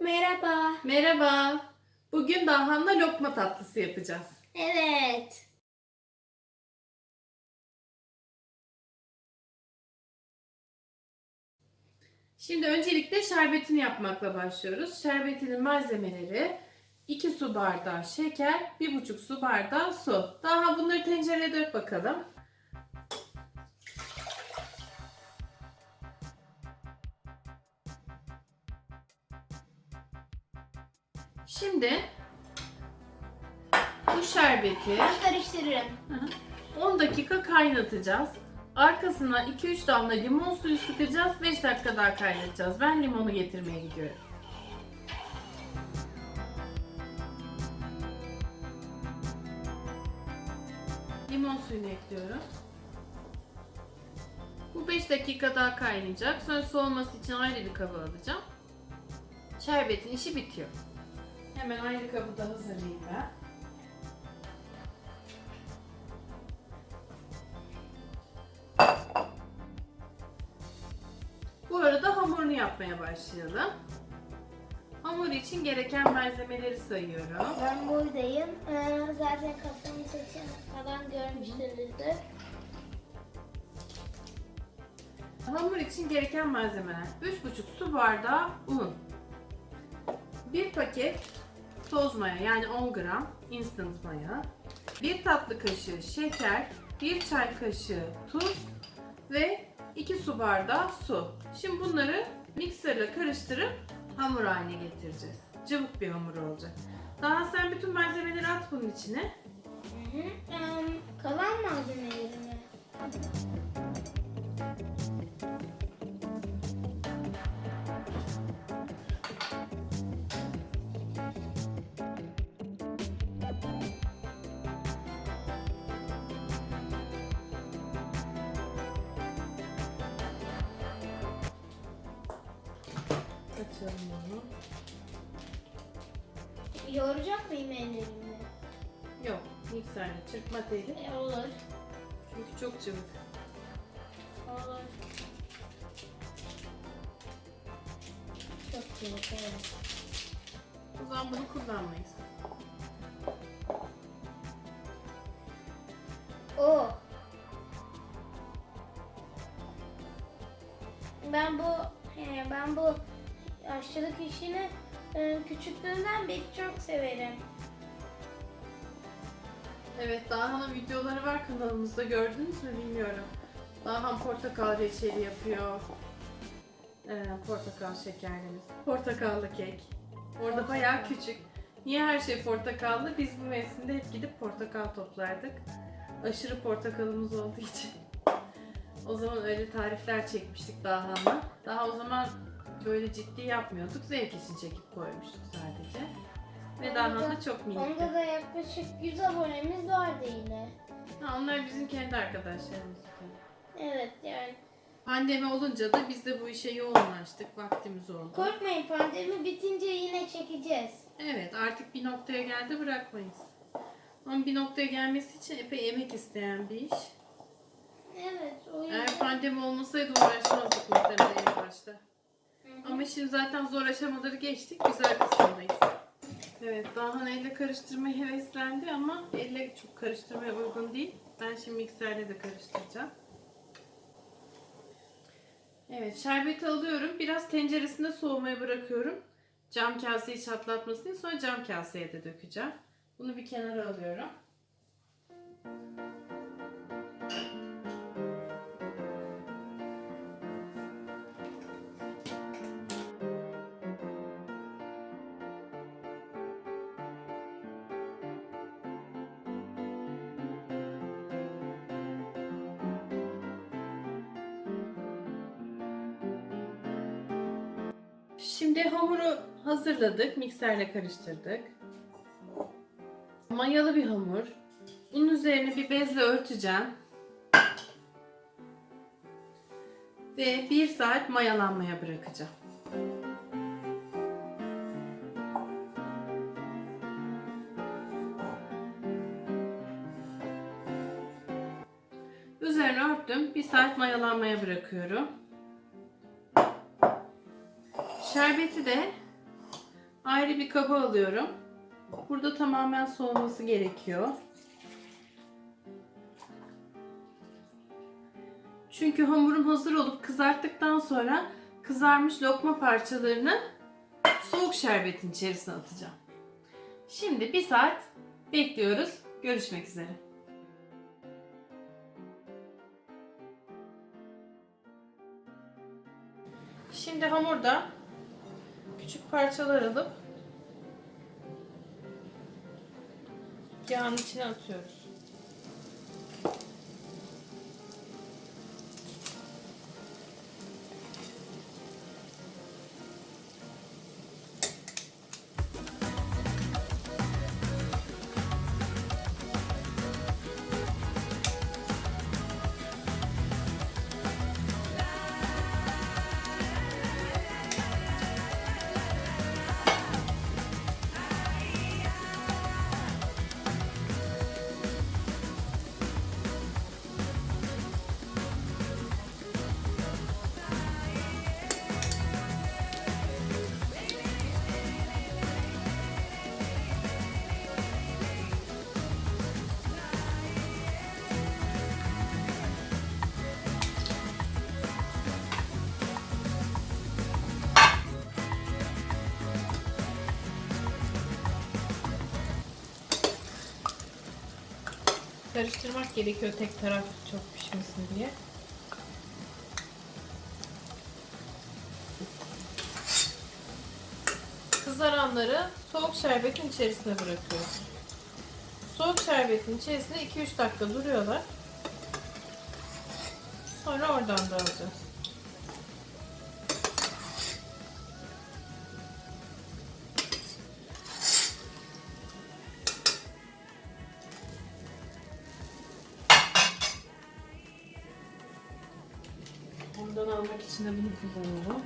Merhaba. Merhaba. Bugün Dahan'la lokma tatlısı yapacağız. Evet. Şimdi öncelikle şerbetini yapmakla başlıyoruz. Şerbetinin malzemeleri 2 su bardağı şeker, 1,5 su bardağı su. Daha bunları tencereye dök bakalım. Şimdi bu şerbeti Ben karıştırırım. 10 dakika kaynatacağız. Arkasına 2-3 damla limon suyu sıkacağız. 5 dakika daha kaynatacağız. Ben limonu getirmeye gidiyorum. Limon suyunu ekliyorum. Bu 5 dakika daha kaynayacak. Sonra soğuması için ayrı bir kaba alacağım. Şerbetin işi bitiyor. Hemen ayrı kabı da hazırlayayım ben. Bu arada hamurunu yapmaya başlayalım. Hamur için gereken malzemeleri sayıyorum. Ben buradayım. Zaten kafamı seçen falan görmüşsünüzdür. Hamur için gereken malzemeler: 3,5 su bardağı un, 1 paket toz maya yani 10 gram instant maya, 1 tatlı kaşığı şeker, 1 çay kaşığı tuz ve 2 su bardağı su. Şimdi bunları mikserle karıştırıp hamur haline getireceğiz. Cıvık bir hamur olacak. Daha sen bütün malzemeleri at bunun içine. Kalan malzemelerimi. Açalım onu. Yoğuracak mıyım ellerimle? Yok, mikserle çırpma teli. Olur. Çünkü çok cıvık. Olur. Çok güzel. Evet. O zaman bunu kullanmayız. Oh. Ben bu aşçılık işini küçüklüğümden beri çok severim. Evet, Dahan'ın videoları var kanalımızda, gördünüz mü bilmiyorum. Dahan portakal reçeli yapıyor. Portakal şekerlimiz. Portakallı kek. Orada bayağı küçük. Niye her şey portakallı? Biz bu mevsimde hep gidip portakal toplardık. Aşırı portakalımız olduğu için. O zaman öyle tarifler çekmiştik Dahan'la. Daha o zaman böyle ciddi yapmıyorduk. Zevk için çekip koymuştuk sadece. Ve Dahan da çok minikti. Onda da yaklaşık 100 abonemiz vardı yine. Ha, onlar bizim kendi arkadaşlarımız. Evet yani. Pandemi olunca da biz de bu işe yoğunlaştık. Vaktimiz oldu. Korkmayın, pandemi bitince yine çekeceğiz. Evet, artık bir noktaya geldi, bırakmayız. Ama bir noktaya gelmesi için epey emek isteyen bir iş. Evet, o yüzden. Eğer pandemi olmasaydı uğraşmazdık muhtemelen en başta. Ama şimdi zaten zor aşamaları geçtik. Güzel kısımdayız. Evet, Dahan elle karıştırmaya heveslendi ama elle çok karıştırmaya uygun değil. Ben şimdi mikserle de karıştıracağım. Evet, şerbeti alıyorum. Biraz tenceresinde soğumaya bırakıyorum. Cam kaseyi çatlatmasın diye, sonra cam kaseye de dökeceğim. Bunu bir kenara alıyorum. Şimdi hamuru hazırladık. Mikserle karıştırdık. Mayalı bir hamur. Bunun üzerine bir bezle örteceğim. Ve 1 saat mayalanmaya bırakacağım. Üzerine örttüm. 1 saat mayalanmaya bırakıyorum. Şerbeti de ayrı bir kaba alıyorum. Burada tamamen soğuması gerekiyor. Çünkü hamurum hazır olup kızarttıktan sonra kızarmış lokma parçalarını soğuk şerbetin içerisine atacağım. Şimdi 1 saat bekliyoruz. Görüşmek üzere. Şimdi hamurda küçük parçalar alıp yağın içine atıyoruz. Karıştırmak gerekiyor tek taraf çok pişmesin diye. Kızaranları soğuk şerbetin içerisine bırakıyoruz. Soğuk şerbetin içerisinde 2-3 dakika duruyorlar. Sonra oradan da alacağız. Ondan almak için de bunu kullanıyorum.